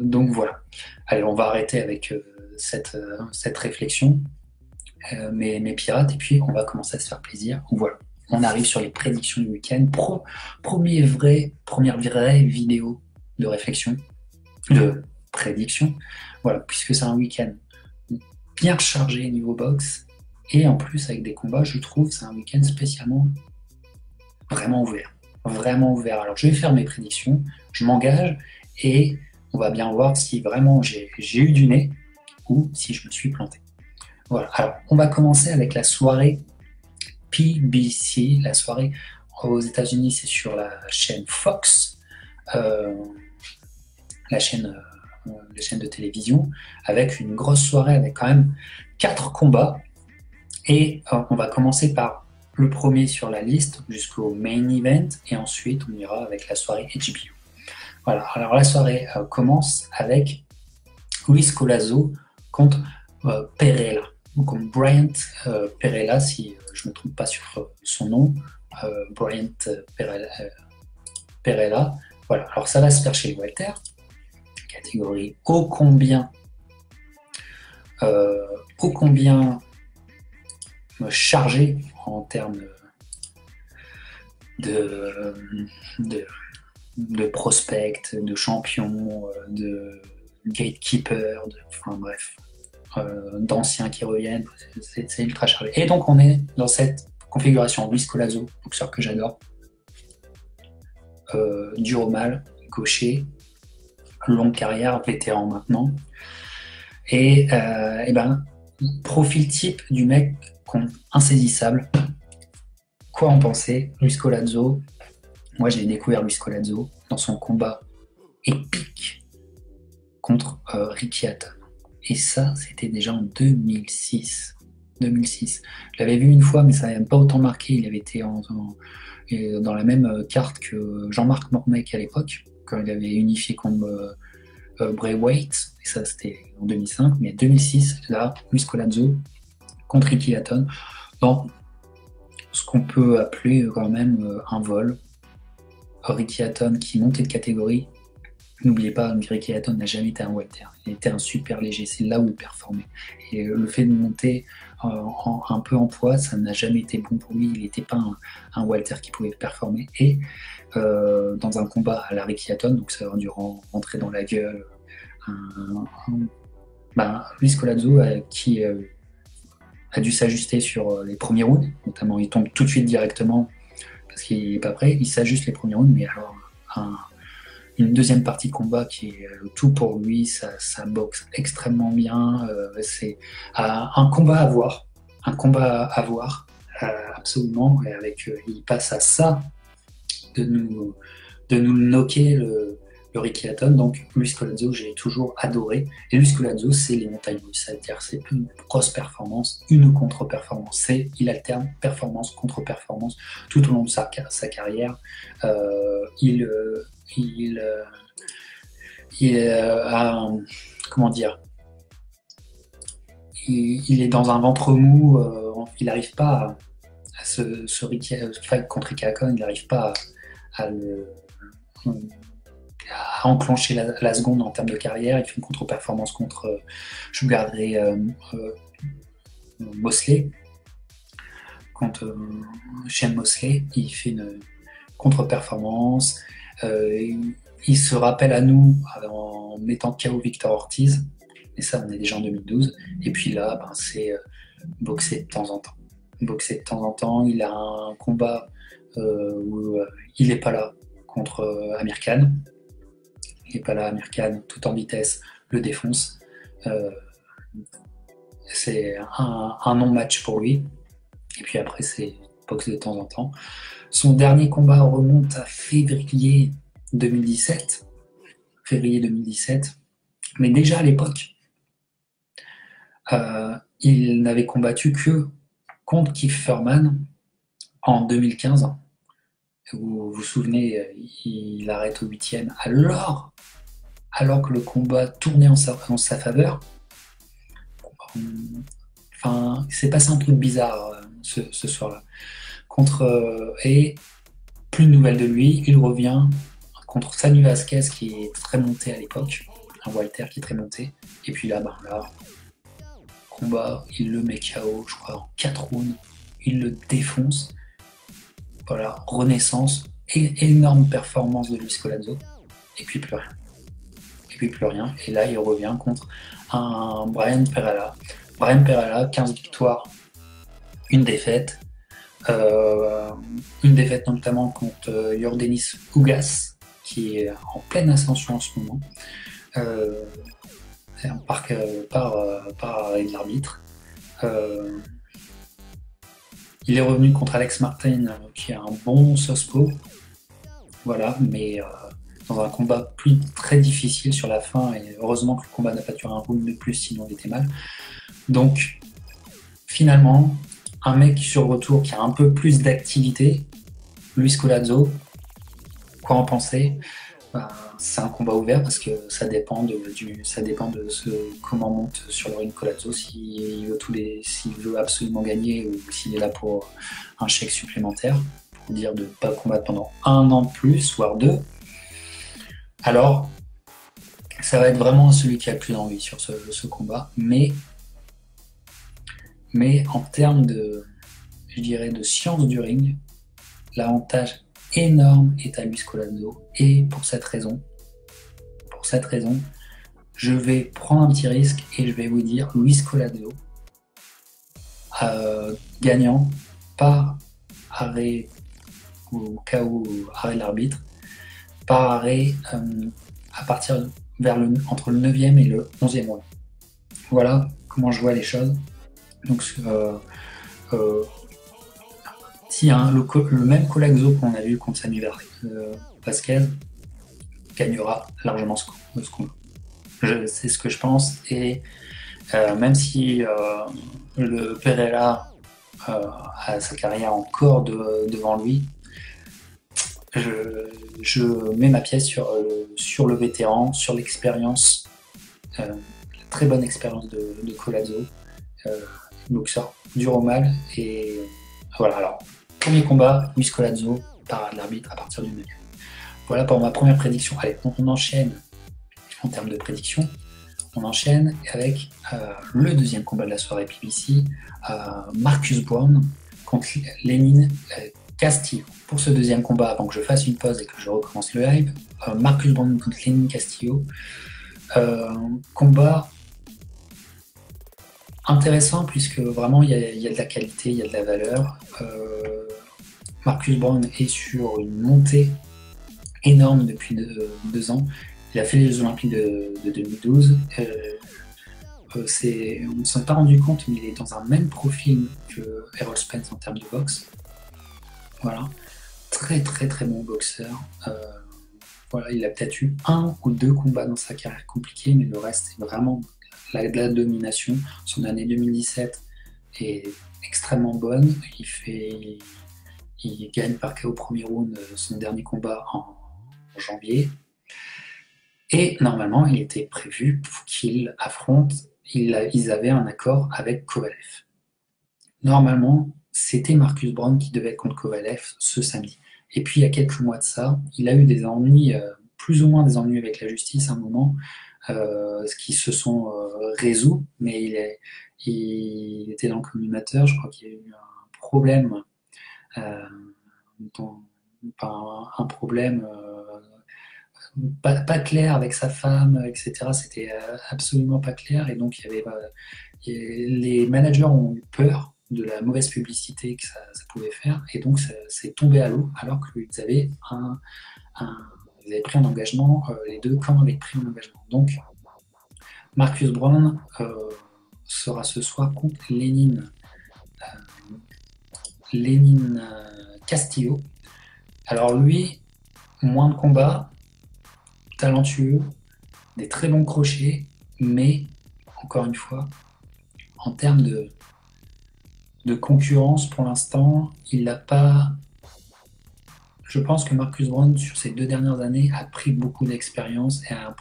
Donc voilà. Allez, on va arrêter avec cette réflexion, mes pirates, et puis on va commencer à se faire plaisir. Voilà. On arrive sur les prédictions du week-end. Première vraie vidéo de réflexion, de prédiction. Voilà, puisque c'est un week-end bien chargé niveau boxe, et en plus avec des combats, je trouve, c'est un week-end spécialement vraiment ouvert. Vraiment ouvert. Alors je vais faire mes prédictions, je m'engage, et on va bien voir si vraiment j'ai eu du nez ou si je me suis planté. Voilà. Alors, on va commencer avec la soirée PBC. La soirée aux États-Unis, c'est sur la chaîne Fox, euh, la chaîne de télévision, avec une grosse soirée avec quand même 4 combats. Et on va commencer par le premier sur la liste jusqu'au main event, et ensuite on ira avec la soirée HBO. Voilà. Alors la soirée commence avec Luis Collazo contre Perella. Donc Bryant Perella, si je ne me trompe pas sur son nom, Bryant Perella. Voilà, alors ça va se faire chez les Walter, catégorie ô combien chargé en termes de prospects, de champions, de gatekeepers, enfin bref, d'anciens qui reviennent, c'est ultra chargé. Et donc on est dans cette configuration. Luis Collazo, boxeur que j'adore, dur au mal, gaucher, longue carrière, vétéran maintenant. Et ben, profil type du mec insaisissable. Quoi en penser? Luis Collazo, moi j'ai découvert Luis Collazo dans son combat épique contre Ricky Hatton. Et ça, c'était déjà en 2006. 2006. Je l'avais vu une fois, mais ça n'avait pas autant marqué. Il avait été dans la même carte que Jean-Marc Mormec à l'époque, quand il avait unifié contre Bray Wyatt. Et ça, c'était en 2005. Mais 2006, là, Luis Collazo contre Ricky Hatton, dans ce qu'on peut appeler quand même un vol. Ricky Hatton qui montait de catégorie. N'oubliez pas, Ricky Hatton n'a jamais été un welter. Il était un super léger. C'est là où il performait. Et le fait de monter un peu en poids, ça n'a jamais été bon pour lui. Il n'était pas un welter qui pouvait performer. Et dans un combat à la Ricky Hatton, donc ça aurait dû rentrer dans la gueule, Luis Collazo qui a dû s'ajuster sur les premiers rounds. Notamment, il tombe tout de suite directement parce qu'il n'est pas prêt. Il s'ajuste les premiers rounds, mais alors une deuxième partie de combat qui est tout pour lui, ça boxe extrêmement bien, c'est un combat à voir, absolument, et avec, il passe à ça de nous knocker le Ricky Hatton. Donc Luis Collazo, j'ai toujours adoré, et Luis Collazo, c'est les montagnes russes, c'est-à-dire c'est une grosse performance, une contre-performance, il alterne performance contre performance tout au long de sa carrière. Il a, comment dire, il est dans un ventre mou, il n'arrive pas à ce fight contre Ricky Hatton, il n'arrive pas à enclencher la seconde en termes de carrière. Il fait une contre-performance contre, je garderai Mosley, contre Shane Mosley, il fait une contre-performance. Il se rappelle à nous en mettant KO Victor Ortiz, et ça on est déjà en 2012. Et puis là, c'est boxer de temps en temps. Boxer de temps en temps. Il a un combat où il n'est pas là contre Amir Khan. Il n'est pas là, Amir Khan, tout en vitesse, le défonce. C'est un non-match pour lui. Et puis après, c'est boxe de temps en temps. Son dernier combat remonte à février 2017. Mais déjà à l'époque, il n'avait combattu que contre Keith Thurman en 2015. Vous vous souvenez, il arrête au 8e alors que le combat tournait en sa faveur. Enfin, il s'est passé un truc bizarre ce soir-là. Et plus de nouvelles de lui, il revient contre Sammy Vasquez qui est très monté à l'époque, un Walter qui est très monté. Et puis là, combat, il le met KO, je crois, en 4 rounds. Il le défonce. Voilà, renaissance, et énorme performance de Luis Collazo. Et puis plus rien. Et puis plus rien. Et là, il revient contre un Brian Perella. Brian Perella, 15 victoires, une défaite. Une défaite notamment contre Yordenis Ugas, qui est en pleine ascension en ce moment, par arrêt de l'arbitre. Il est revenu contre Alex Martin, qui est un bon southpaw, voilà, mais dans un combat très difficile sur la fin, et heureusement que le combat n'a pas duré un round de plus, sinon il était mal. Donc, finalement, un mec sur le retour qui a un peu plus d'activité, Luis Collazo, quoi en penser? C'est un combat ouvert parce que ça dépend de comment monte sur le ring Collazo, s'il veut absolument gagner ou s'il est là pour un chèque supplémentaire, pour dire de ne pas combattre pendant 1 an de plus, voire 2. Alors, ça va être vraiment celui qui a le plus envie sur ce combat, mais en termes de science du ring, l'avantage énorme est à Luis Collazo, et pour cette raison, je vais prendre un petit risque et je vais vous dire Luis Collazo gagnant par arrêt ou KO, arrêt de l'arbitre, par arrêt à partir entre le 9e et le 11e round. Voilà comment je vois les choses. Donc si le même Collazo qu'on a vu contre Sammy Vasquez gagnera largement ce combat. C'est ce que je pense, et même si le Perella a sa carrière encore devant lui, je mets ma pièce sur le vétéran, sur l'expérience, la très bonne expérience de Collazo, boxeur dur au mal. Et voilà, alors premier combat, Luis Collazo par l'arbitre à partir du 9e. Voilà pour ma première prédiction. Allez, on enchaîne en termes de prédiction. On enchaîne avec le deuxième combat de la soirée PBC, Marcus Browne contre Lenin Castillo. Pour ce deuxième combat, avant que je fasse une pause et que je recommence le live, Marcus Browne contre Lenin Castillo. Combat intéressant puisque vraiment il y a de la qualité, il y a de la valeur. Marcus Browne est sur une montée énorme depuis 2 ans. Il a fait les Jeux Olympiques de 2012. On ne s'en est pas rendu compte, mais il est dans un même profil que Errol Spence en termes de boxe. Voilà. Très très très bon boxeur. Voilà, il a peut-être eu 1 ou 2 combats dans sa carrière compliquée, mais le reste c'est vraiment la domination. Son année 2017 est extrêmement bonne. Il gagne par KO au premier round son dernier combat en janvier. Et normalement, il était prévu pour qu'il affronte, ils avaient un accord avec Kovalev. Normalement, c'était Marcus Browne qui devait être contre Kovalev ce samedi. Et puis, il y a quelques mois de ça, il a eu des ennuis, plus ou moins des ennuis avec la justice à un moment, qui se sont résolus, mais il était dans le collimateur. Je crois qu'il y a eu un problème, pas clair avec sa femme, etc. C'était absolument pas clair, et donc les managers ont eu peur de la mauvaise publicité que ça pouvait faire, et donc c'est tombé à l'eau, alors qu'ils avaient ils avaient pris un engagement, les deux camps avaient pris un engagement. Donc Marcus Browne sera ce soir contre Lenin Castillo. Alors lui, moins de combats, talentueux, des très bons crochets, mais encore une fois, en termes de concurrence pour l'instant, il n'a pas. Je pense que Marcus Browne, sur ces 2 dernières années, a pris beaucoup d'expérience et a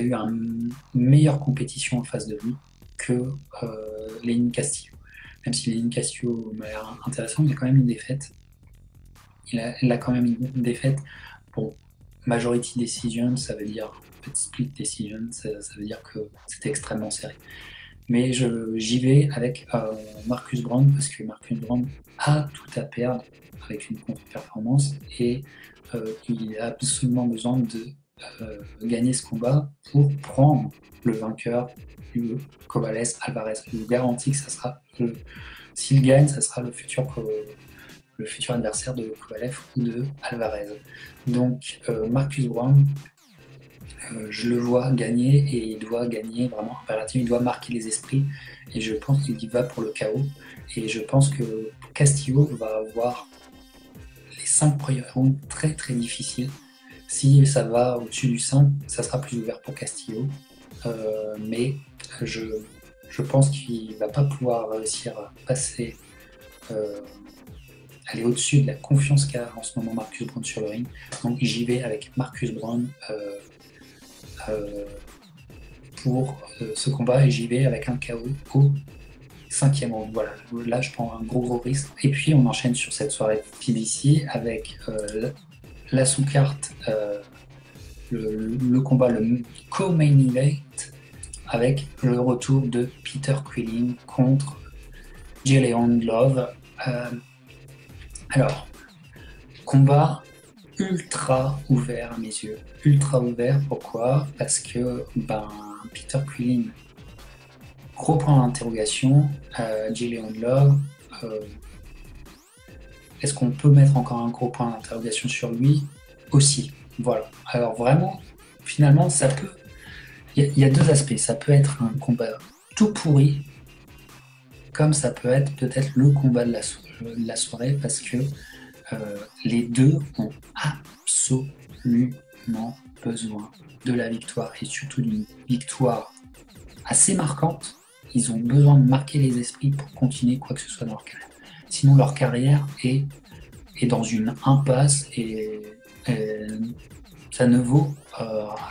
eu une meilleure compétition en face de lui que Lenin Castillo. Même si Lenin Castillo m'a l'air intéressant, il a quand même une défaite. Il a quand même une défaite Bon, majority decision, ça veut dire split decision, ça veut dire que c'était extrêmement serré. Mais j'y vais avec Marcus Brown parce que Marcus Brown a tout à perdre avec une contre-performance et il a absolument besoin de gagner ce combat pour prendre le vainqueur du Kovalev-Alvarez. Je vous garantis que ça sera s'il gagne, ça sera le futur adversaire de Kovalev ou de Alvarez. Donc Marcus Brown, je le vois gagner et il doit gagner vraiment impérativement, il doit marquer les esprits et je pense qu'il y va pour le chaos et je pense que Castillo va avoir les 5 premiers rounds très très difficiles. Si ça va au-dessus du 5, ça sera plus ouvert pour Castillo, mais je pense qu'il ne va pas pouvoir réussir à passer, aller au-dessus de la confiance qu'a en ce moment Marcus Brown sur le ring. Donc j'y vais avec Marcus Brown pour ce combat et j'y vais avec un KO au 5e round. Voilà, là je prends un gros risque. Et puis on enchaîne sur cette soirée PBC avec la sous-carte, le combat, le co-main event avec le retour de Peter Quillin contre J'Leon Love. Alors, combat ultra ouvert à mes yeux. Ultra ouvert, pourquoi? Parce que Peter Quillin, gros point d'interrogation, J'Leon Love, est-ce qu'on peut mettre encore un gros point d'interrogation sur lui aussi? Voilà. Alors vraiment, finalement, ça peut... Il y a deux aspects. Ça peut être un combat tout pourri, comme ça peut être peut-être le combat de la soirée, parce que les deux ont absolument besoin de la victoire, et surtout d'une victoire assez marquante. Ils ont besoin de marquer les esprits pour continuer quoi que ce soit dans leur carrière. Sinon, leur carrière est dans une impasse et ça ne vaut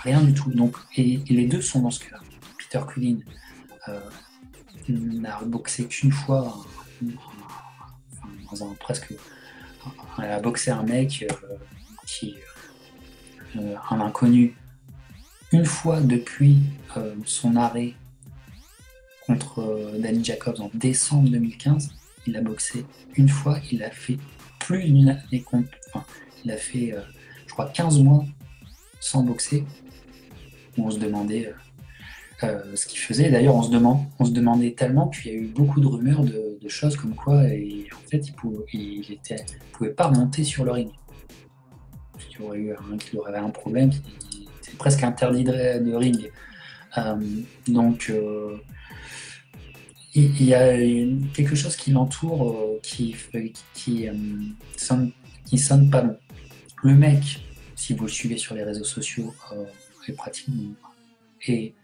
rien du tout. Donc, et les deux sont dans ce cas-là. Peter Quillin n'a boxé qu'une fois, elle a boxé un mec un inconnu, une fois depuis son arrêt contre Danny Jacobs en décembre 2015. Il a boxé une fois, il a fait plus d'une année, il a fait je crois 15 mois sans boxer, où on se demandait ce qu'il faisait. D'ailleurs, on se demandait tellement qu'il y a eu beaucoup de rumeurs de choses comme quoi, et en fait, il pouvait pas remonter sur le ring. Il y aurait eu qu'il aurait un problème, c'est presque interdit de ring. Donc, il y a quelque chose qui l'entoure qui sonne pas bon. Le mec, si vous le suivez sur les réseaux sociaux, est pratiquement et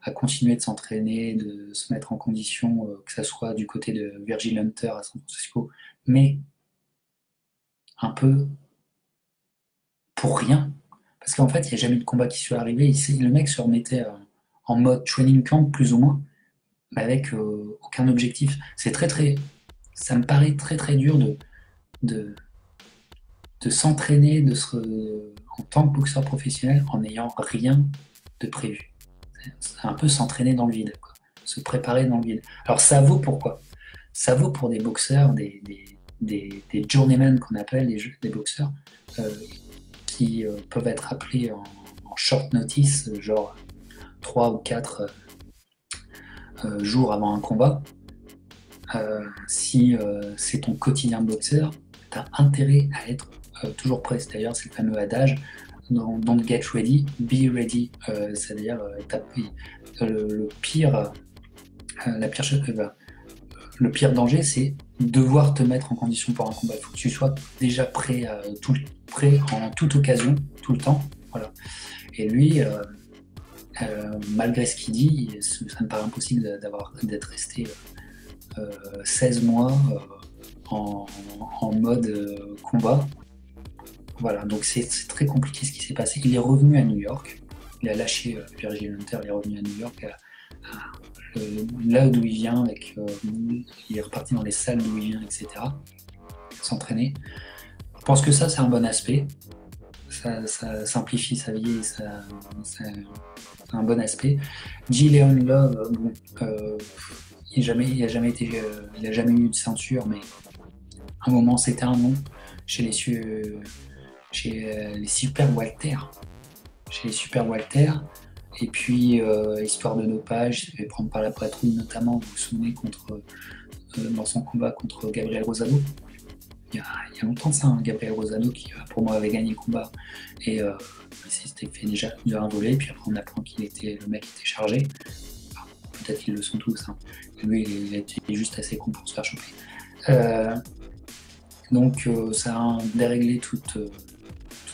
à continuer de s'entraîner, de se mettre en condition, que ça soit du côté de Virgil Hunter à San Francisco, mais un peu pour rien, parce qu'en fait, il n'y a jamais eu de combat qui soit arrivé. Le mec se remettait en mode training camp, plus ou moins, mais avec aucun objectif. Ça me paraît très très dur de s'entraîner en tant que boxeur professionnel en n'ayant rien de prévu. C'est un peu s'entraîner dans le vide, quoi. Se préparer dans le vide. Alors ça vaut pour quoi? Ça vaut pour des boxeurs, des journeymen qu'on appelle, des boxeurs qui peuvent être appelés en short notice, genre 3 ou 4 jours avant un combat. Si c'est ton quotidien de boxeur, tu as intérêt à être toujours prêt. D'ailleurs, c'est le fameux adage don't get ready, be ready. C'est-à-dire le pire danger, c'est devoir te mettre en condition pour un combat. Il faut que tu sois déjà prêt en toute occasion, tout le temps. Voilà. Et lui, malgré ce qu'il dit, ça me paraît impossible d'être resté 16 mois en mode combat. Voilà, donc c'est très compliqué ce qui s'est passé. Il est revenu à New York, il a lâché Virgil Hunter, il est revenu à New York, là d'où il vient, il est reparti dans les salles d'où il vient, etc. S'entraîner. Je pense que ça, c'est un bon aspect. ça simplifie sa vie et ça a un bon aspect. Leon Love, bon, il a jamais été, il a jamais eu de ceinture, mais à un moment c'était un nom chez les super Walter. Chez les super Walter. Et puis, histoire de dopage, il s'est fait prendre par la poitrine, notamment, vous vous souvenez, dans son combat contre Gabriel Rosado. Il y a longtemps de ça, hein, Gabriel Rosado, qui pour moi avait gagné le combat. Et il s'était fait déjà un volet, puis après on apprend le mec était chargé. Enfin, peut-être qu'ils le sont tous. Hein. Lui, il était juste assez con pour se faire choper. Donc ça a déréglé toute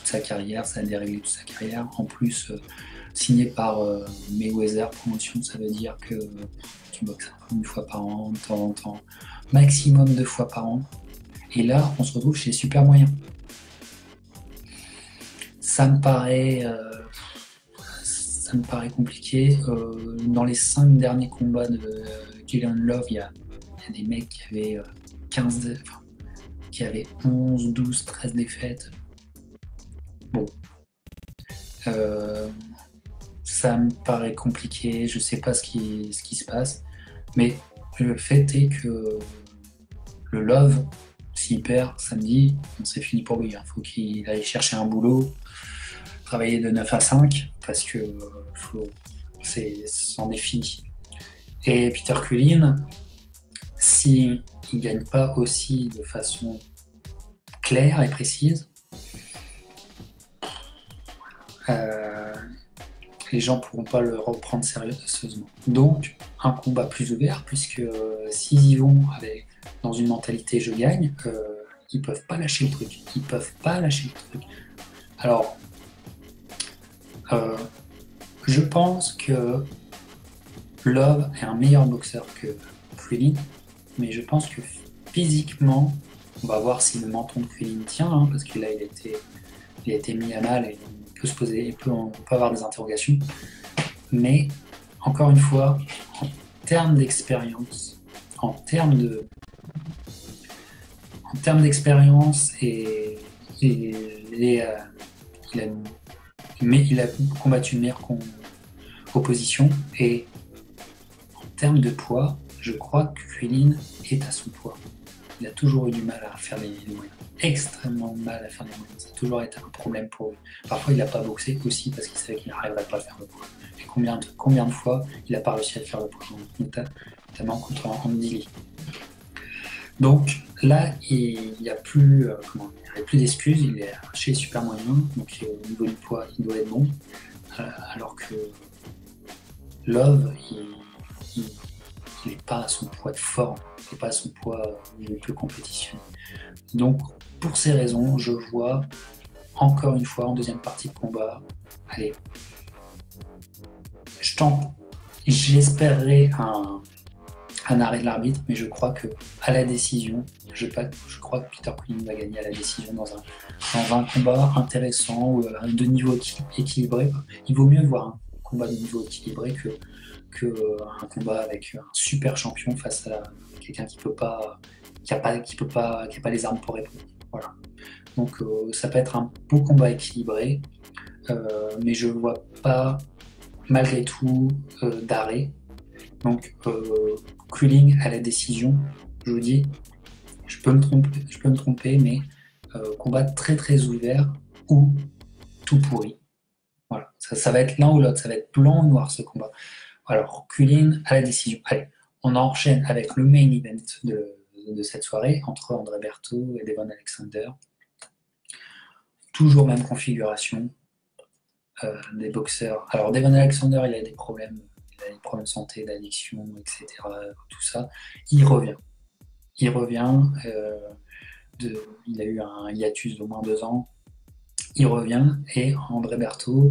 sa carrière, En plus, signé par Mayweather Promotion, ça veut dire que tu boxes une fois par an, de temps en temps, maximum 2 fois par an. Et là, on se retrouve chez les super moyens. Ça me paraît compliqué. Dans les 5 derniers combats de Leon Love, il y a des mecs qui avaient 11, 12, 13 défaites. Bon. Ça me paraît compliqué, je sais pas ce qui se passe, mais le fait est que le Love, s'il perd samedi, c'est fini pour lui. Faut qu'il aille chercher un boulot, travailler de 9 à 5, parce que c'en est fini. Et Peter Quillin, s'il ne gagne pas aussi de façon claire et précise, les gens ne pourront pas le reprendre sérieusement. Donc, un combat plus ouvert, puisque s'ils y vont dans une mentalité je gagne, ils peuvent pas lâcher le truc. Alors, je pense que Love est un meilleur boxeur que Quillin, mais je pense que physiquement, on va voir si le menton de Quillin tient, hein, parce que là, il a été mis à mal et on peut avoir des interrogations. Mais, encore une fois, en termes d'expérience, il a combattu une meilleure opposition, et en termes de poids, je crois que Quillin est à son poids. Il a toujours eu du mal à faire les moyens. Extrêmement mal à faire les moyens. Ça a toujours été un problème pour lui. Parfois, il n'a pas boxé aussi parce qu'il savait qu'il n'arriverait pas à faire le poids. Et combien de fois il n'a pas réussi à faire le poids, notamment contre Andy Lee. Donc là, il n'y a plus, d'excuses. Il est chez les super moyens, donc au niveau du poids, il doit être bon. Alors que Love, il n'est pas à son poids de forme, il n'est pas à son poids où il peut compétitionner. Donc, pour ces raisons, je vois encore une fois en deuxième partie de combat, allez, j'espérerais un arrêt de l'arbitre, mais je crois que à la décision, je crois que Peter Quillin va gagner à la décision dans un combat intéressant ou de niveau équilibré. Il vaut mieux voir un combat de niveau équilibré que un combat avec un super champion face à quelqu'un qui n'a pas les armes pour répondre. Voilà. Donc ça peut être un beau combat équilibré, mais je ne vois pas malgré tout d'arrêt. Donc Quillin à la décision, je vous dis, je peux me tromper, mais combat très très ouvert ou tout pourri. Voilà, ça va être l'un ou l'autre, ça va être blanc ou noir ce combat. Alors, Quillin à la décision. Allez, on enchaîne avec le main event de cette soirée entre André Berto et Devon Alexander. Toujours même configuration des boxeurs. Alors, Devon Alexander, il a des problèmes de santé, d'addiction, etc. Tout ça. Il revient. Il a eu un hiatus d'au moins 2 ans. Il revient et André Berto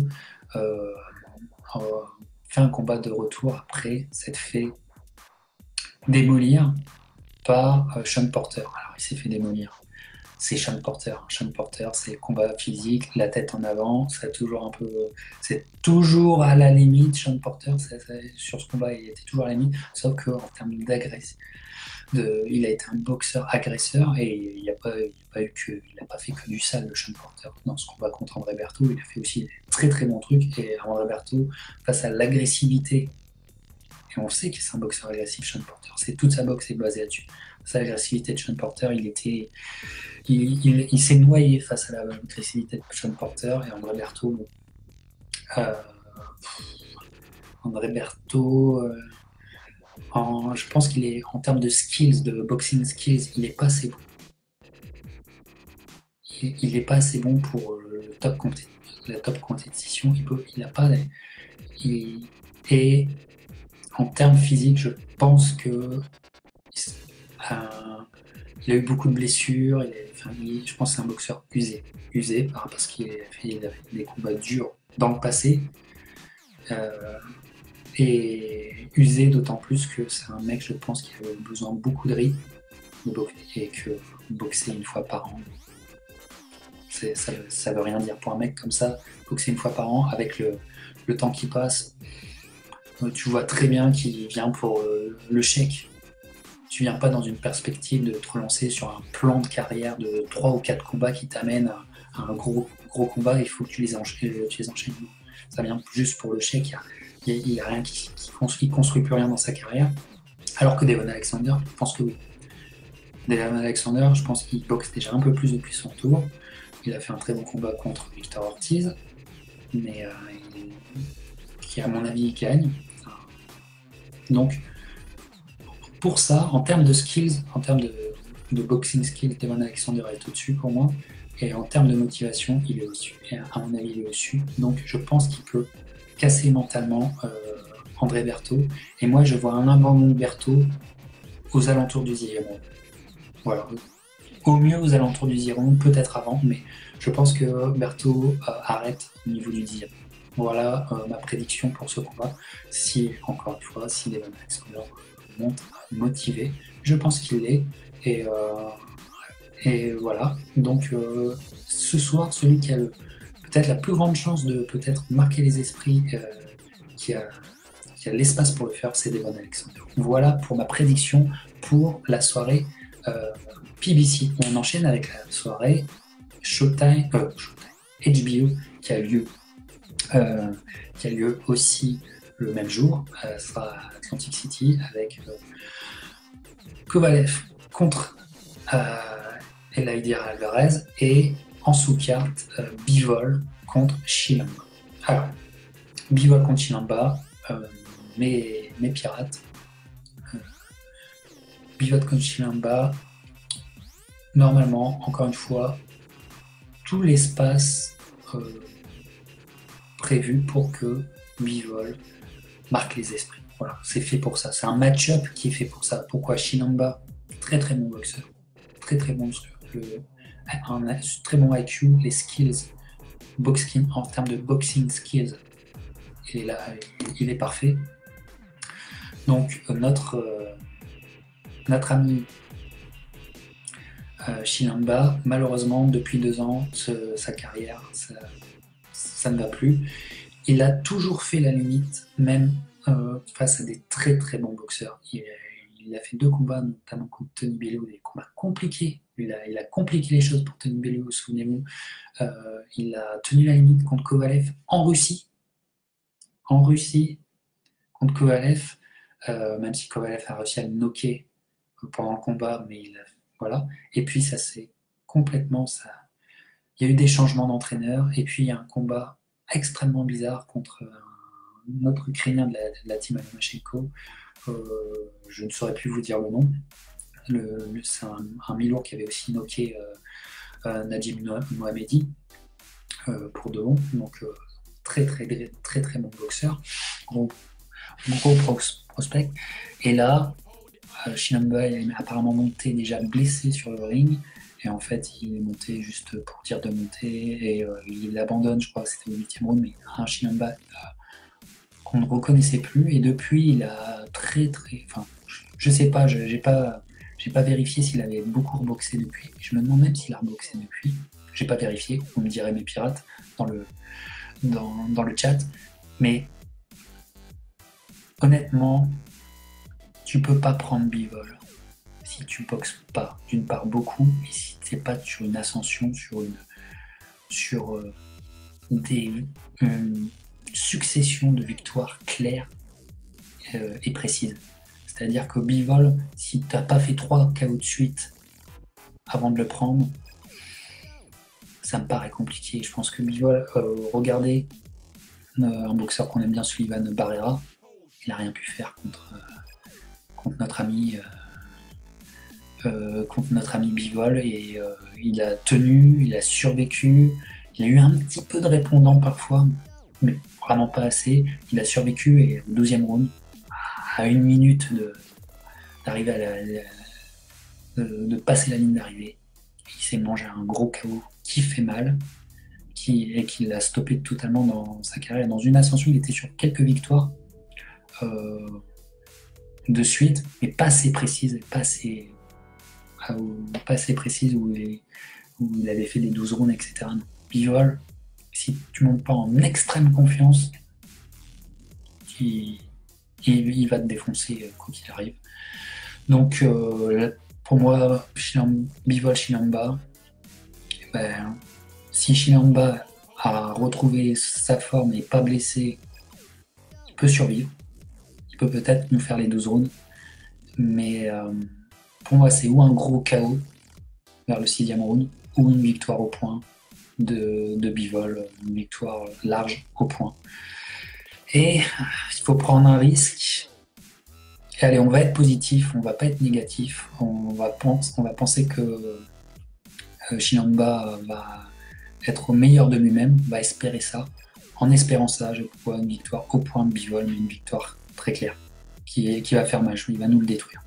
fait un combat de retour après s'être fait démolir par Sean Porter. Alors il s'est fait démolir. c'est Sean Porter. Sean Porter, c'est combat physique, la tête en avant, c'est toujours à la limite. Sean Porter, sur ce combat, il était toujours à la limite, sauf qu'en termes d'agression, il a été un boxeur agresseur et il n'a pas fait que du sale, le Sean Porter. Dans ce combat contre André Berthaud, il a fait aussi des très très bons trucs. Et André Berthaud, face à l'agressivité, et on sait que c'est un boxeur agressif, Sean Porter, toute sa boxe est basée là-dessus. Sa agressivité de Sean Porter, il s'est noyé face à l'agressivité de Sean Porter et André Berthaud. Bon, euh, André Berthaud, je pense qu'il est, en termes de skills, de boxing skills, il n'est pas assez bon. Il n'est pas assez bon pour la top compétition. Il n'a pas. Et en termes physiques, je pense que il a eu beaucoup de blessures. Je pense que c'est un boxeur usé parce qu'il a fait des combats durs dans le passé. Et usé d'autant plus que c'est un mec, je pense, qui a besoin de beaucoup de rythme et que boxer une fois par an, ça veut rien dire pour un mec comme ça. Boxer une fois par an avec le temps qui passe, tu vois très bien qu'il vient pour le chèque. Tu viens pas dans une perspective de te relancer sur un plan de carrière de 3 ou 4 combats qui t'amènent à un gros combat. Il faut que tu les enchaînes. Ça vient juste pour le chèque. Il n'y a rien qui construit plus rien dans sa carrière. Alors que Devon Alexander, je pense que oui. Devon Alexander, je pense qu'il boxe déjà un peu plus depuis son tour. Il a fait un très bon combat contre Victor Ortiz, mais qui, à mon avis, gagne. Donc, pour ça, en termes de skills, en termes de boxing skills, Devon Alexander est au-dessus pour moi. Et en termes de motivation, il est au-dessus. Et à mon avis, il est au-dessus. Donc, je pense qu'il peut casser mentalement André Berthaud. Et moi, je vois un abandon de Berthaud aux alentours du 10e round. Voilà. Au mieux aux alentours du 10e round, peut-être avant, mais je pense que Berthaud arrête au niveau du 10e. Voilà ma prédiction pour ce combat. Encore une fois, si Devon Alexander monte motivé, je pense qu'il l'est. Et voilà. Donc, ce soir, celui qui a peut-être la plus grande chance de peut-être marquer les esprits, qui a l'espace pour le faire, c'est Devon Alexander. Voilà pour ma prédiction pour la soirée PBC. On enchaîne avec la soirée Showtime, HBO qui a lieu aussi le même jour. Ce sera à Atlantic City avec Kovalev contre Eleider Alvarez et en sous-carte Bivol contre Chilampa. Alors, Bivol contre Chilampa, mes pirates. Bivol contre Chilampa, normalement, encore une fois, tout l'espace prévu pour que Bivol marque les esprits. Voilà, c'est fait pour ça. C'est un match-up qui est fait pour ça. Pourquoi Chilampa, très très bon boxeur. Très très bon boxeur. Un très bon IQ, les skills, en termes de boxing skills, il est là, il est parfait. Donc notre ami Chilampa, malheureusement, depuis 2 ans, sa carrière, ça ne va plus. Il a toujours fait la limite, même face à des très très bons boxeurs. Il a fait 2 combats, notamment contre Tony Bellew, des combats compliqués. Il a compliqué les choses pour Tony Bellew, souvenez-vous. Il a tenu la limite contre Kovalev en Russie. Contre Kovalev, même si Kovalev a réussi à le knocker pendant le combat, mais voilà. Et puis ça s'est complètement... Il y a eu des changements d'entraîneur, et puis il y a un combat extrêmement bizarre contre un autre Ukrainien de la team Lomachenko. Je ne saurais plus vous dire le nom. C'est un mi-lourd qui avait aussi knocké Nadim Mohammedi pour de bon. Donc très très très très bon boxeur, gros prospect. Et là, Chilampa est apparemment monté déjà blessé sur le ring. Et en fait, il est monté juste pour dire de monter et il abandonne, je crois que c'était au 8e round, mais un Chilampa qu'on ne reconnaissait plus. Et depuis, il a enfin, je sais pas, j'ai pas J'ai pas vérifié s'il avait beaucoup reboxé depuis. Je me demande même s'il a reboxé depuis. J'ai pas vérifié, vous me direz mes pirates dans le chat. Mais honnêtement, tu peux pas prendre Bivol si tu boxes pas, d'une part beaucoup, et si t'es pas sur une ascension, sur une succession de victoires claires et précises. C'est-à-dire que Bivol, si t'as pas fait 3 KO de suite avant de le prendre, ça me paraît compliqué. Je pense que Bivol, regardez un boxeur qu'on aime bien, Sullivan Barrera, il n'a rien pu faire contre notre ami Bivol, et il a tenu, il a survécu, il a eu un petit peu de répondant parfois, mais vraiment pas assez. Il a survécu, et au 12e round, à 1 minute d'arriver de passer la ligne d'arrivée, il s'est mangé un gros KO qui fait mal, et qui l'a stoppé totalement dans sa carrière. Dans une ascension, il était sur quelques victoires de suite, mais pas assez précises, pas assez précises où il avait fait les 12 rounds, etc. Bivol, si tu montes pas en extrême confiance, il va te défoncer quoi qu'il arrive. Donc pour moi, Bivol Chilampa, si Chilampa a retrouvé sa forme et pas blessé, il peut survivre. Il peut peut-être nous faire les 12 rounds. Mais pour moi, c'est ou un gros KO vers le 6e round, ou une victoire au point de Bivol, une victoire large au point. Et il faut prendre un risque. Et allez, on va être positif, on va pas être négatif. On va penser que Chilampa va être au meilleur de lui-même, va espérer ça. En espérant ça, je vois une victoire au point de Bivol, mais une victoire très claire, qui va faire mal, il va nous le détruire.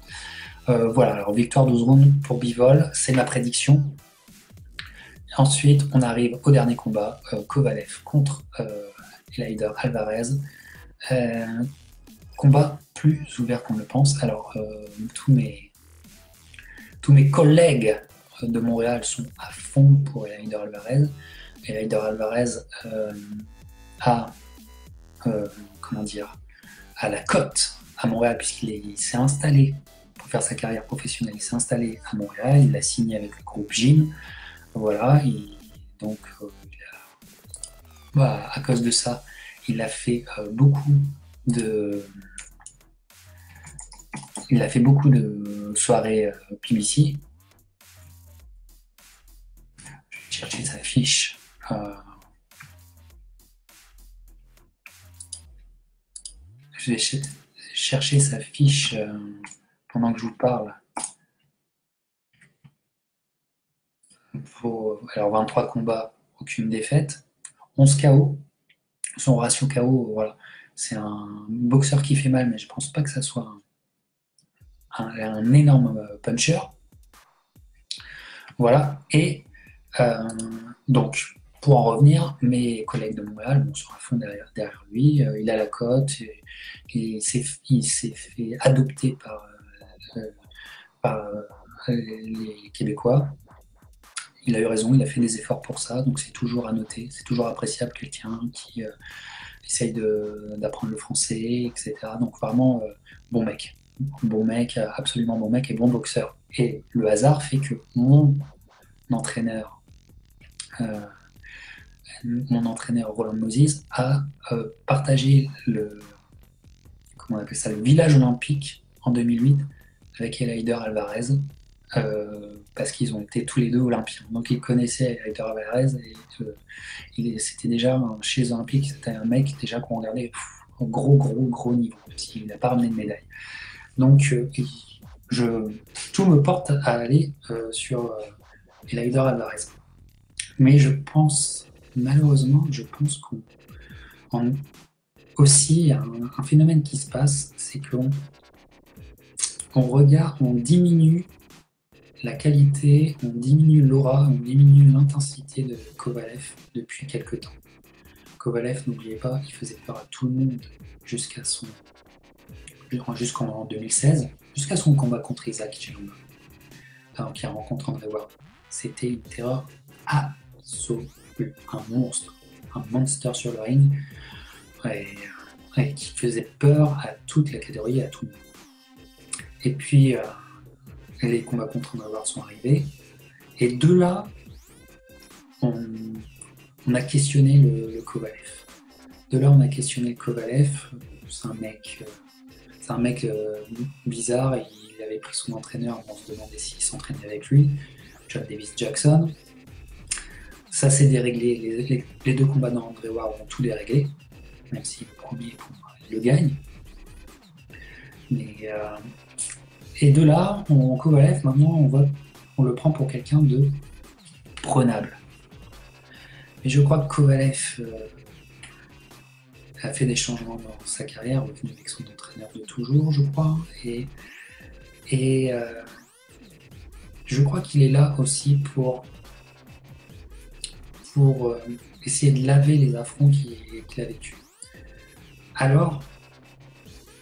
Voilà, alors victoire 12 rounds pour Bivol, c'est ma prédiction. Ensuite, on arrive au dernier combat, Kovalev contre Eleider Alvarez. Combat plus ouvert qu'on le pense. Alors, tous mes collègues de Montréal sont à fond pour Eleider Alvarez. Eleider Alvarez a la cote à Montréal, puisqu'il s'est installé pour faire sa carrière professionnelle. Il s'est installé à Montréal, il a signé avec le groupe Gym. Voilà, à cause de ça, il a fait beaucoup de soirées PBC. Je vais chercher sa fiche. Je vais chercher sa fiche pendant que je vous parle. Alors 23 combats, aucune défaite, 11 KO. Son ratio KO, voilà, c'est un boxeur qui fait mal, mais je pense pas que ça soit un énorme puncher. Voilà, et donc, pour en revenir, mes collègues de Montréal sont à fond derrière lui. Il a la cote, il s'est fait adopter par les Québécois. Il a eu raison, il a fait des efforts pour ça, donc c'est toujours à noter, c'est toujours appréciable quelqu'un qui essaye d'apprendre le français, etc. Donc vraiment, bon mec, absolument bon mec et bon boxeur. Et le hasard fait que mon entraîneur Roland Moses a partagé le village olympique en 2008 avec Eleider Alvarez, parce qu'ils ont été tous les deux olympiens. Donc ils connaissaient Eleider Alvarez, et c'était déjà chez les Olympiques, c'était un mec déjà qu'on regardait au gros niveau, s'il n'a pas ramené de médaille. Donc tout me porte à aller sur Eleider Alvarez. Mais malheureusement, je pense qu'on aussi un phénomène qui se passe, c'est qu'on diminue la qualité, on diminue l'aura, on diminue l'intensité de Kovalev depuis quelques temps. Kovalev, n'oubliez pas, il faisait peur à tout le monde jusqu'en 2016, jusqu'à son combat contre Isaac Chilampa. qui a rencontré André Ward. C'était une terreur absolue, un monstre, un monster sur le ring, et qui faisait peur à toute la catégorie, à tout le monde. Et puis, les combats contre André Ward sont arrivés, et de là, on a questionné le Kovalev. De là, on a questionné le Kovalev. C'est un mec bizarre. Il avait pris son entraîneur. On se demandait s'il s'entraînait avec lui, John Davis Jackson. Ça s'est déréglé. Les deux combats d'André Ward ont tout déréglé, même si le premier il le gagne. Et de là, Kovalev, maintenant, on le prend pour quelqu'un de prenable. Mais je crois que Kovalev a fait des changements dans sa carrière, revenu avec son entraîneur de toujours, je crois. Et je crois qu'il est là aussi pour essayer de laver les affronts qu'il a vécu. Alors,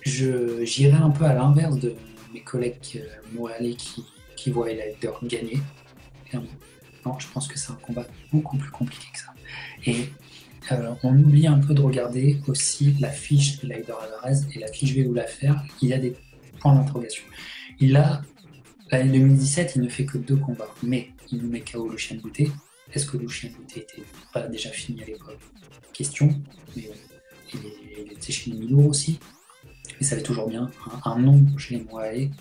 j'irai un peu à l'inverse de mes collègues montréalais qui voient Elaider gagner. Non, je pense que c'est un combat beaucoup plus compliqué que ça. Et on oublie un peu de regarder aussi la fiche de Elaider Alvarez, et la fiche, je vais vous la faire, il y a des points d'interrogation. L'année 2017, il ne fait que 2 combats, mais il nous met KO Lucien Boutet. Est-ce que Lucien Boutet était pas déjà fini à l'époque? Question, mais il était chez les Milours aussi, et ça avait toujours bien un nom chez les Montréalais.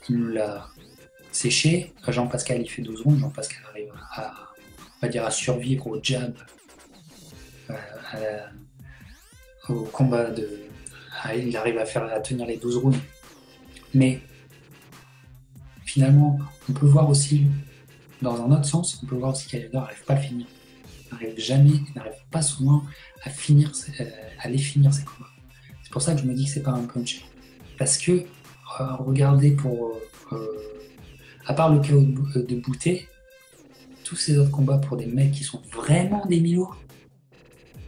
Il nous l'a séché. Jean-Pascal, il fait 12 rounds. Jean-Pascal arrive à survivre au jab, au combat il arrive à tenir les 12 rounds. Mais finalement, on peut voir aussi, dans un autre sens, on peut voir aussi qu'Elaider n'arrive pas à le finir. Il n'arrive pas souvent à les finir ses combats. C'est pour ça que je me dis que c'est pas un puncher. Parce que, regardez à part le KO de Boutet, tous ces autres combats pour des mecs qui sont vraiment des mi-lourds,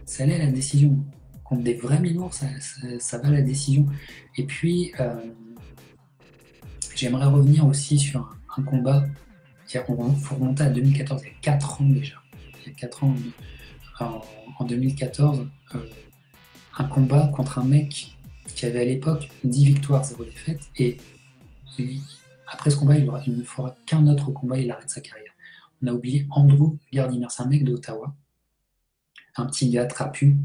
ça allait à la décision. Contre des vrais mi-lourds, ça va à la décision. Et puis, j'aimerais revenir aussi sur un combat il faut remonter à 2014, il y a 4 ans déjà. Il y a 4 ans, en 2014, un combat contre un mec qui avait à l'époque 10 victoires, 0 défaites, et après ce combat, il ne fera qu'un autre combat, il arrête sa carrière. On a oublié Andrew Gardiner, c'est un mec d'Ottawa, un petit gars trapu,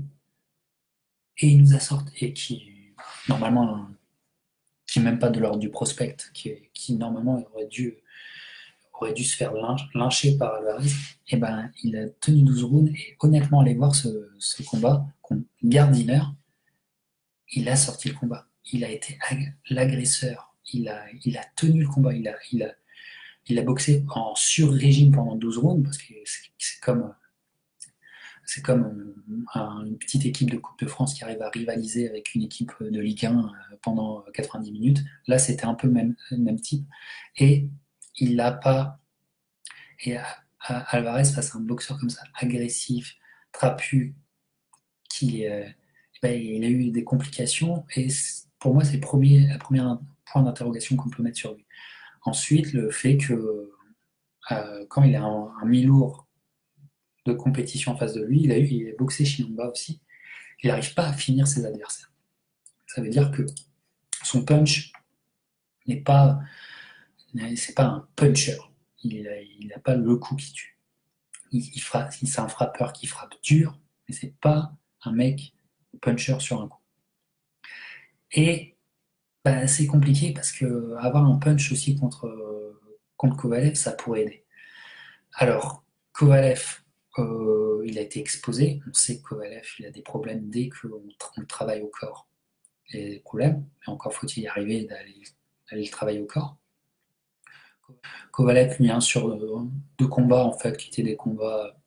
et il nous a sorti, et qui, normalement, qui n'est même pas de l'ordre du prospect, qui normalement aurait dû se faire lyncher par Alvarez, et ben il a tenu 12 rounds, et honnêtement, allez voir ce combat contre Gardiner, il a sorti le combat. Il a été l'agresseur. Il a tenu le combat. Il a boxé en sur-régime pendant 12 rounds, parce que c'est comme une petite équipe de Coupe de France qui arrive à rivaliser avec une équipe de Ligue 1 pendant 90 minutes. Là, c'était un peu le même type. Et il n'a pas... Et Alvarez, face à un boxeur comme ça, agressif, trapu, il a eu des complications, et pour moi, c'est le premier point d'interrogation qu'on peut mettre sur lui. Ensuite, le fait que quand il a un mi-lourd de compétition en face de lui, il a boxé Shinamba aussi, il n'arrive pas à finir ses adversaires. Ça veut dire que son punch c'est pas un puncher, il n'a pas le coup qui tue. C'est un frappeur qui frappe dur, mais c'est pas un mec puncher sur un coup. Et c'est compliqué parce que avoir un punch aussi contre Kovalev, ça pourrait aider. Alors, Kovalev, il a été exposé. On sait que Kovalev, il a des problèmes dès qu'on travaille au corps. Il a des problèmes, mais encore faut-il y arriver d'aller le travailler au corps. Kovalev, lui, sur 2 combats, en fait, qui étaient des combats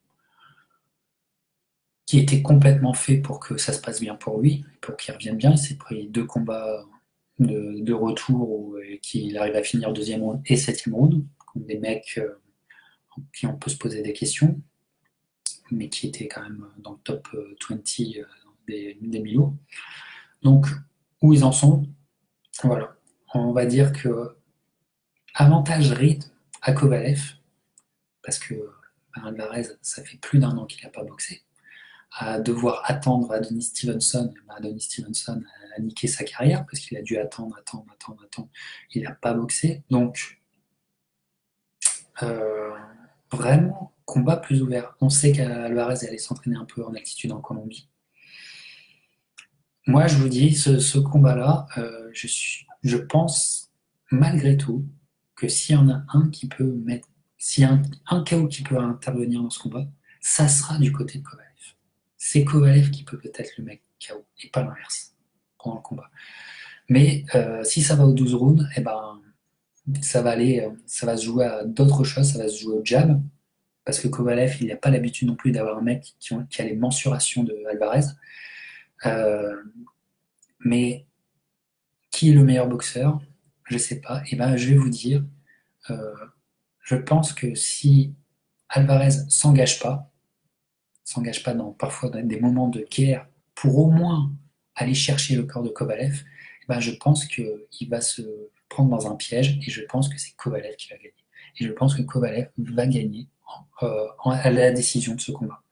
qui étaient complètement faits pour que ça se passe bien pour lui, pour qu'il revienne bien. Il s'est pris 2 combats de retour qu'il arrive à finir 2e round et 7e round, contre des mecs qui on peut se poser des questions, mais qui étaient quand même dans le top 20 des mi-lourds. Donc, où ils en sont, voilà. On va dire que avantage rythme, à Kovalev, parce que Alvarez, ça fait plus d'1 an qu'il n'a pas boxé, à devoir attendre Adonis Stevenson. Adonis Stevenson a niqué sa carrière parce qu'il a dû attendre. Il n'a pas boxé. Donc, vraiment, combat plus ouvert. On sait qu'Alvarez allait s'entraîner un peu en altitude en Colombie. Moi, je vous dis, ce combat-là, je pense malgré tout que s'il y en a un qui peut mettre, s'il y a un KO qui peut intervenir dans ce combat, ça sera du côté de Kovalev. C'est Kovalev qui peut peut-être le mettre KO et pas l'inverse pendant le combat. Mais si ça va aux 12 rounds, eh ben, ça va se jouer à d'autres choses, ça va se jouer au jab, parce que Kovalev, il n'a pas l'habitude non plus d'avoir un mec qui a les mensurations de Alvarez. Mais qui est le meilleur boxeur? Je ne sais pas. Et ben, je vais vous dire, je pense que si Alvarez s'engage pas parfois dans des moments de guerre pour au moins aller chercher le corps de Kovalev, ben je pense qu'il va se prendre dans un piège et je pense que c'est Kovalev qui va gagner. Et je pense que Kovalev va gagner à la décision de ce combat.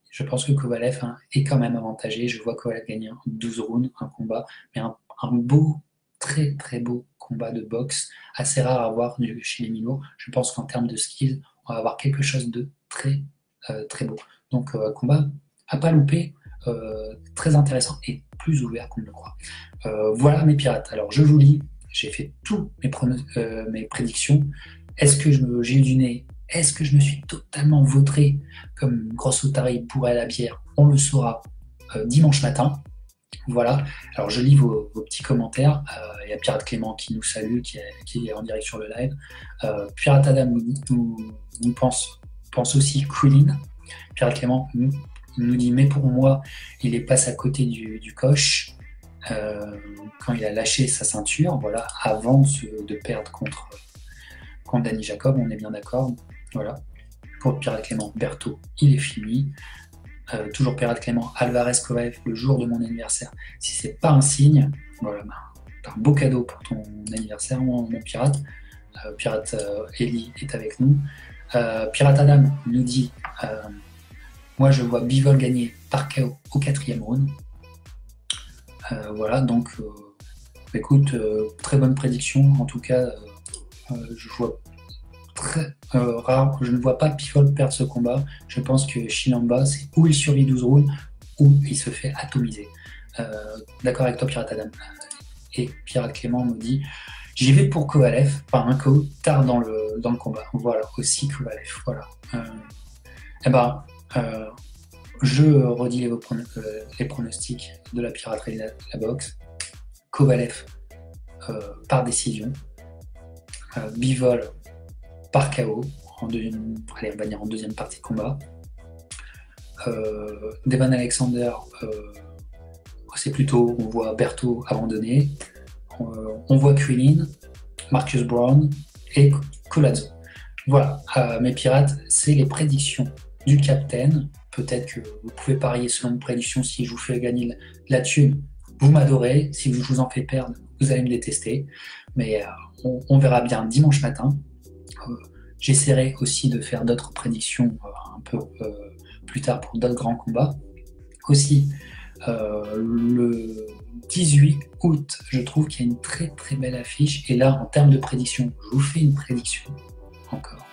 Je pense que Kovalev est quand même avantagé. Je vois Kovalev gagner 12 rounds, un combat, mais un beau, très très beau combat de boxe, assez rare à voir chez les mi-lourds. Je pense qu'en termes de skills, on va avoir quelque chose de très très beau. Donc combat à pas louper, très intéressant et plus ouvert qu'on ne le croit. Voilà mes pirates. Alors je vous lis, j'ai fait toutes mes prédictions. Est-ce que j'ai eu du nez? Est-ce que je me suis totalement vautré comme une grosse otarie bourrée à la bière? On le saura dimanche matin. Voilà. Alors je lis vos petits commentaires. Il y a Pirate Clément qui nous salue, qui est en direct sur le live. Pirate Adam nous pense aussi Quillin. Pirate Clément nous dit mais pour moi il est passé à côté du coche quand il a lâché sa ceinture, voilà, avant de perdre contre Danny Jacob, on est bien d'accord. Voilà. Pour Pirate Clément, Berthaud, il est fini. Toujours Pirate Clément, Alvarez Kovalev le jour de mon anniversaire. Si c'est pas un signe, voilà, t'as un beau cadeau pour ton anniversaire, mon pirate. Pirate Ellie est avec nous. Pirate Adam nous dit moi je vois Bivol gagner par KO au 4e round. Voilà, donc écoute, très bonne prédiction. En tout cas, je vois très rare, je ne vois pas Bivol perdre ce combat. Je pense que Chilamba, c'est où il survit 12 rounds, ou il se fait atomiser. D'accord avec toi, Pirate Adam. Et Pirate Clément me dit j'y vais pour Kovalev, par un KO tard dans le combat. Voilà, aussi Kovalev. Voilà. Je redis les pronostics de la piraterie de la boxe. Kovalev par décision. Bivol par KO on va dire en deuxième partie de combat. Devon Alexander, c'est plutôt, on voit Berthaud abandonné. On voit Quillin, Marcus Brown et Collazo. Voilà, mes pirates, c'est les prédictions du capitaine. Peut-être que vous pouvez parier selon une prédiction. Si je vous fais gagner la thune, vous m'adorez. Si je vous en fais perdre, vous allez me détester. Mais on verra bien dimanche matin. J'essaierai aussi de faire d'autres prédictions un peu plus tard pour d'autres grands combats. Aussi, le 18 août, je trouve qu'il y a une très très belle affiche. Et là, en termes de prédiction, je vous fais une prédiction encore.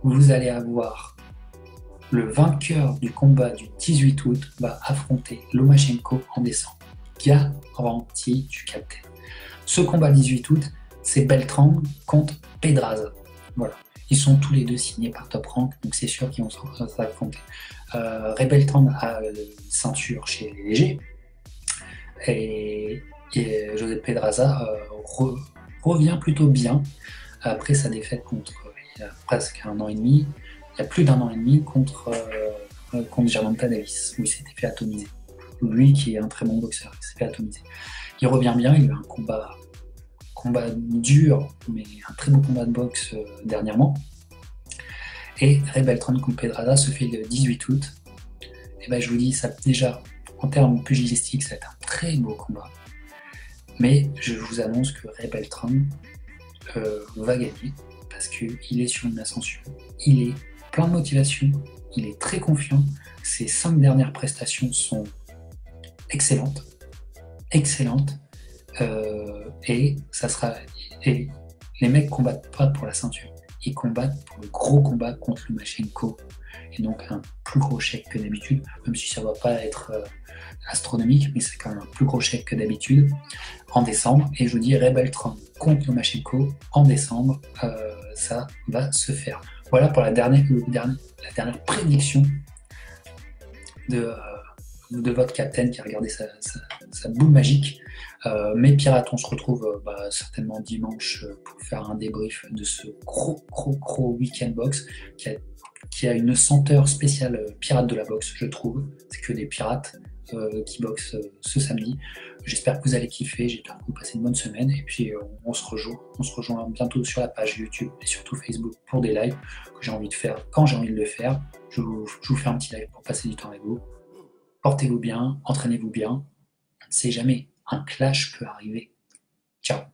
Vous allez avoir le vainqueur du combat du 18 août va affronter Lomachenko en décembre. Garantie du capitaine. Ce combat 18 août, c'est Beltran contre Pedraza. Voilà. Ils sont tous les deux signés par Top Rank, donc c'est sûr qu'ils vont s'affronter. Ray Beltran a une ceinture chez les légers. Et José Pedraza revient plutôt bien après sa défaite il y a presque un an et demi. Il y a plus d'un an et demi contre Gervonta Davis, où il s'était fait atomiser. Lui qui est un très bon boxeur, il s'est fait atomiser. Il revient bien, il a eu un combat dur, mais un très beau combat de boxe dernièrement. Et Ray Beltran contre Pedraza se fait le 18 août. Et ben je vous dis, ça, déjà, en termes pugilistiques, ça va être un très beau combat. Mais je vous annonce que Ray Beltran va gagner. parce qu'il est sur une ascension. Il est plein de motivation, il est très confiant. Ses 5 dernières prestations sont excellentes, excellentes. Et ça sera. Et les mecs combattent pas pour la ceinture, ils combattent pour le gros combat contre Lomachenko, et donc un plus gros chèque que d'habitude, même si ça va pas être astronomique, mais c'est quand même un plus gros chèque que d'habitude en décembre. Et je vous dis, Ray Beltran contre Lomachenko en décembre, ça va se faire. Voilà pour la dernière prédiction de votre capitaine qui a regardé sa boule magique. Mais Pirates, on se retrouve certainement dimanche pour faire un débrief de ce gros week-end box qui a une senteur spéciale pirate de la boxe, je trouve. C'est que des pirates qui boxent ce samedi. J'espère que vous allez kiffer, j'espère que vous passez une bonne semaine, et puis on se rejoint bientôt sur la page YouTube et surtout Facebook pour des lives que j'ai envie de faire quand j'ai envie de le faire. Je vous fais un petit live pour passer du temps avec vous. Portez-vous bien, entraînez-vous bien, on ne sait jamais, un clash peut arriver. Ciao.